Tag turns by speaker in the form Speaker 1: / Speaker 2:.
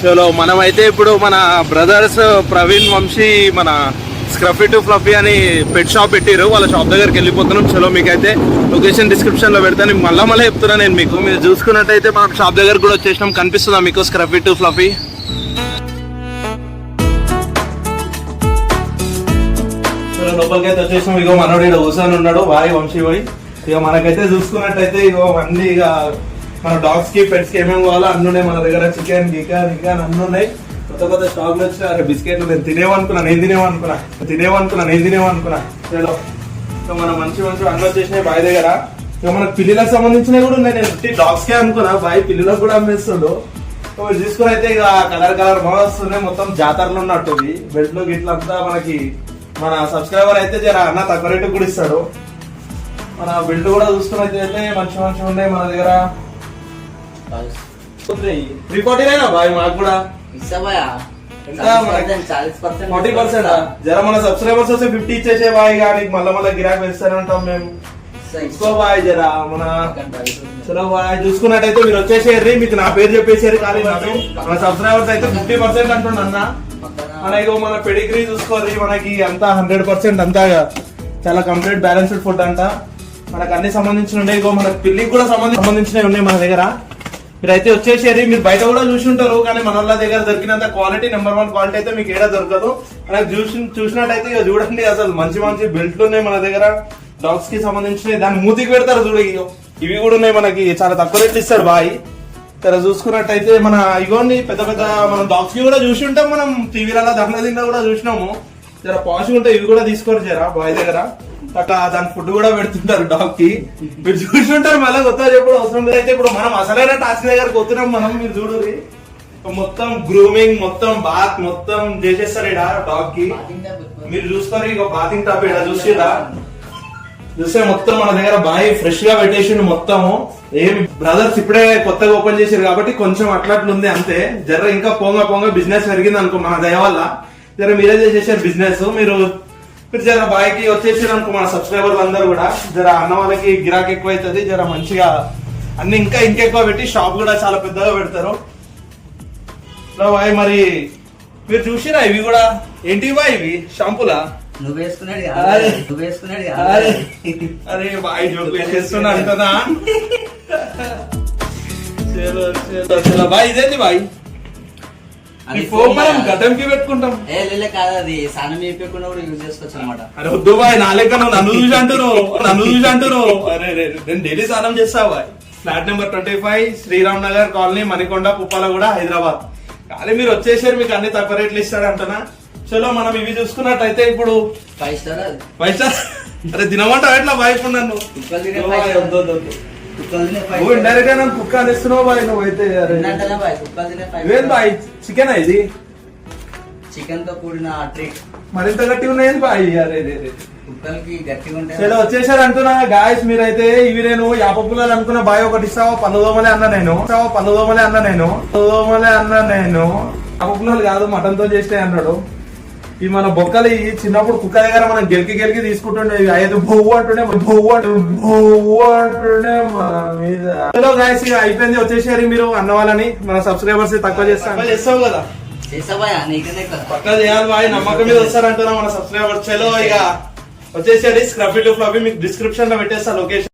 Speaker 1: చలో మనమైతే ఇప్పుడు మన బ్రదర్స్ ప్రవీణ్ వంశీ మన స్క్రఫీ టు ఫ్లఫీ అని పెట్ షాప్ పెట్టిరు. వాళ్ళ షాప్ దగ్గరికి వెళ్ళిపోతున్నాం. చలో మీకైతే లొకేషన్ డిస్క్రిప్షన్ లో పెడతాను. మళ్ళీ చెప్తున్నా నేను మీకు. మీరు చూసుకున్నట్టయితే మనం షాప్ దగ్గర కూడా వచ్చేసినాం. కనిపిస్తుందా మీకు స్క్రఫీ టు ఫ్లఫీ? లోపలికి అయితే వచ్చేసినాం. ఇగో మనోడు ఇక్కడ కూర్చొని ఉన్నాడు, వాయి వంశీ పోయి. ఇక మనకైతే చూసుకున్నట్టయితే ఇగో అన్ని ఇక మన డాగ్స్ కి పెట్స్ కి ఏమేమి కావాలో అన్ని ఉన్నాయి మన దగ్గర. చికెన్ గికెన్ అన్ని ఉన్నాయి. కొత్త కొత్త స్టాక్ లో వచ్చిన బిస్కెట్లు నేను తినేవనుకున్నా. చలో ఇక మనం మంచి అన్ని వచ్చేసినాయి బాయ్ దగ్గర. ఇక మనకు పిల్లలకు సంబంధించినవి కూడా ఉన్నాయి. నేను డాగ్స్ కే అనుకున్నా, బాయ్ పిల్లలకు కూడా అమ్మేస్తుండు. తీసుకుని అయితే ఇక కలర్ బాగా వస్తున్నాయి. మొత్తం జాతరలో ఉన్నట్టు బెడ్ లో గిట్లంతా మనకి మన సబ్స్క్రైబర్ అయితే జర అన్న తక్కువ రేటు కూడా ఇస్తాడు. మన బెల్ట్ కూడా చూసుకున్నట్టు మంచి ఉన్నాయి మన దగ్గర. 349 బాయ్ మాకు కూడా 40%. జర మన సబ్స్క్రైబర్స్ వస్తే 50 ఇచ్చేసే బాయ్. కానీ మళ్ళీ గిరాక్ వేస్తూనే ఉంటాం మేము. బాయ్ జరా మన చలో బాయ్ చూసుకున్నట్టయితే మీరు వచ్చేసేది. మీకు నా పేరు చెప్పేసారు. కానీ మన సబ్స్క్రైబర్స్ అయితే 50% అంటుండ అన్న. మనకి మన పెడిగ్రీ చూసుకోవాలి. మనకి అంతా 100% అంతా చాలా కంప్లీట్ బ్యాలెన్స్డ్ ఫుడ్ అంట. మనకు అన్ని సంబంధించిన ఉన్నాయి. ఇగో మనకు పిల్లికి కూడా సంబంధించినవి ఉన్నాయి మన దగ్గర. మీరైతే వచ్చేసేది. మీరు బయట కూడా చూసి ఉంటారు, కానీ మన వాళ్ళ దగ్గర దొరికినంత క్వాలిటీ నెంబర్ 1 క్వాలిటీ అయితే మీకు ఏడా దొరకదు. మనకు చూసినట్టయితే ఇక చూడండి, అసలు మంచి బెల్ట్లు ఉన్నాయి మన దగ్గర. డాగ్స్ కి సంబంధించినవి దాన్ని మూతికి పెడతారు చూడ. ఇవి కూడా ఉన్నాయి మనకి. చాలా తక్కువ రేట్లు ఇస్తాడు బాయ్. ఇక్కడ చూసుకున్నట్టయితే మన ఇగోండి పెద్ద మనం డాగ్స్ కి కూడా చూసి ఉంటాం. మనం టీవీలలో దహ్నదిండా కూడా చూసినాము. జర పాష్ ఉంటాయి. ఇవి కూడా తీసుకోరు జరా బాయ్ దగ్గర. అట్లా దాని ఫుడ్ కూడా పెడుతుంటారు డాగ్ కి. మీరు చూసి ఉంటారు. మళ్ళీ కొత్తగా చెప్పడం అవసరం లేదు. అయితే ఇప్పుడు మనం అసలైన టాస్క్ దగ్గరకు వస్తున్నాం మనం. మీరు చూడండి మొత్తం గ్రూమింగ్, మొత్తం బాత్ మొత్తం చేసేస్తారు ఇక్కడ డాగ్ కి. మీరు చూస్తారు ఇక బాతింగ్ టాప్ ఇక్కడ చూస్తే మొత్తం మన దగ్గర బాయ్ ఫ్రెష్ గా పెట్టేసిండు మొత్తము. ఏమి బ్రదర్స్ ఇప్పుడే కొత్తగా ఓపెన్ చేశారు కాబట్టి కొంచెం అట్లట్లుంది అంతే. జర ఇంకా పోంగా బిజినెస్ పెరిగింది అనుకో మన దయ వల్ల. జర మీరే చేసేసారు బిజినెస్. మీరు జర బాయ్కి వచ్చేసారు అనుకో మన సబ్స్క్రైబర్లు అందరూ కూడా. జర అన్న వాళ్ళకి గిరాక్ ఎక్కువ అవుతుంది. జర మంచిగా అన్ని ఇంకెక్కువ పెట్టి షాప్ కూడా చాలా పెద్దగా పెడతారు. బాయ్ మరి మీరు చూసిరా ఇవి కూడా ఏంటి బాయ్? ఇవి షాంపూలా?
Speaker 2: నువ్వు వేసుకున్నాడు
Speaker 1: అరే బాయ్ జోక్ వేసేస్తున్నాడు కదా. బాయ్ ఇదేంటి బాయ్? గతంకి పెట్టుకుంటాం.
Speaker 2: కాదు అది స్నానం చేయకుండా కూడా యూజ్ చేసుకోవచ్చు అనమాట.
Speaker 1: అరే వద్దు బాయ్, నా లెక్క నన్ను చూసి అంటున్నావు. అరే నేను డైలీ స్నానం చేస్తా బాయ్. Flat number 25 Sriram Nagar colony, Manikonda, Puppalaguda, Hyderabad. కానీ మీరు వచ్చేసారు, మీకు అన్ని తక్కువ రేట్లు ఇస్తాడు అంటున్నా. చలో మనం ఇవి చూసుకున్నట్టయితే ఇప్పుడు
Speaker 2: 5 స్టార్.
Speaker 1: అరే తినమంటావు ఎట్లా బాయ్? ఇప్పుడు నన్ను ఇండైరెక్ట్ గా నన్ను కుక్క అనిస్తున్నావు బాయ్ నువ్వైతే. ఇవేం బాయ్? చికెన్ ఇది?
Speaker 2: చికెన్ తో కూడిన ట్రీట్.
Speaker 1: మరింత గట్టిగా ఉన్నాయి బాయ్. అరే
Speaker 2: కుక్కలకి గట్టిగా ఉంటాయి.
Speaker 1: చలో వచ్చేసారు అంటున్నా గాయస్. మీరైతే ఇవి నేను యాప పుల్లలు అనుకున్న బాయ్. ఒకటి ఇస్తావా? పన్నుదోమలే అన్న నేను. యాప పుల్లలు కాదు, మటన్ తో చేస్తే అన్నాడు. ఈ మన బొక్కలు చిన్నప్పుడు కుక్క దగ్గర మనం గెలికి తీసుకుంటుండే. ఐదు బొవ్వు అంటుండే మన మీద. గాయస్ ఇక అయిపోయింది. వచ్చేసారు మీరు అన్న వాళ్ళని. మన సబ్స్క్రైబర్స్ తక్కువ చేస్తావు కదా. పక్కా చేయాలి బాయ్. నమ్మకం మీద వస్తారంటున్నా మన సబ్స్క్రైబర్స్. చలో ఇక వచ్చేసరి స్క్రఫీ టు ఫ్లఫీ మీకు డిస్క్రిప్షన్ లో పెట్టేస్తా లొకేషన్.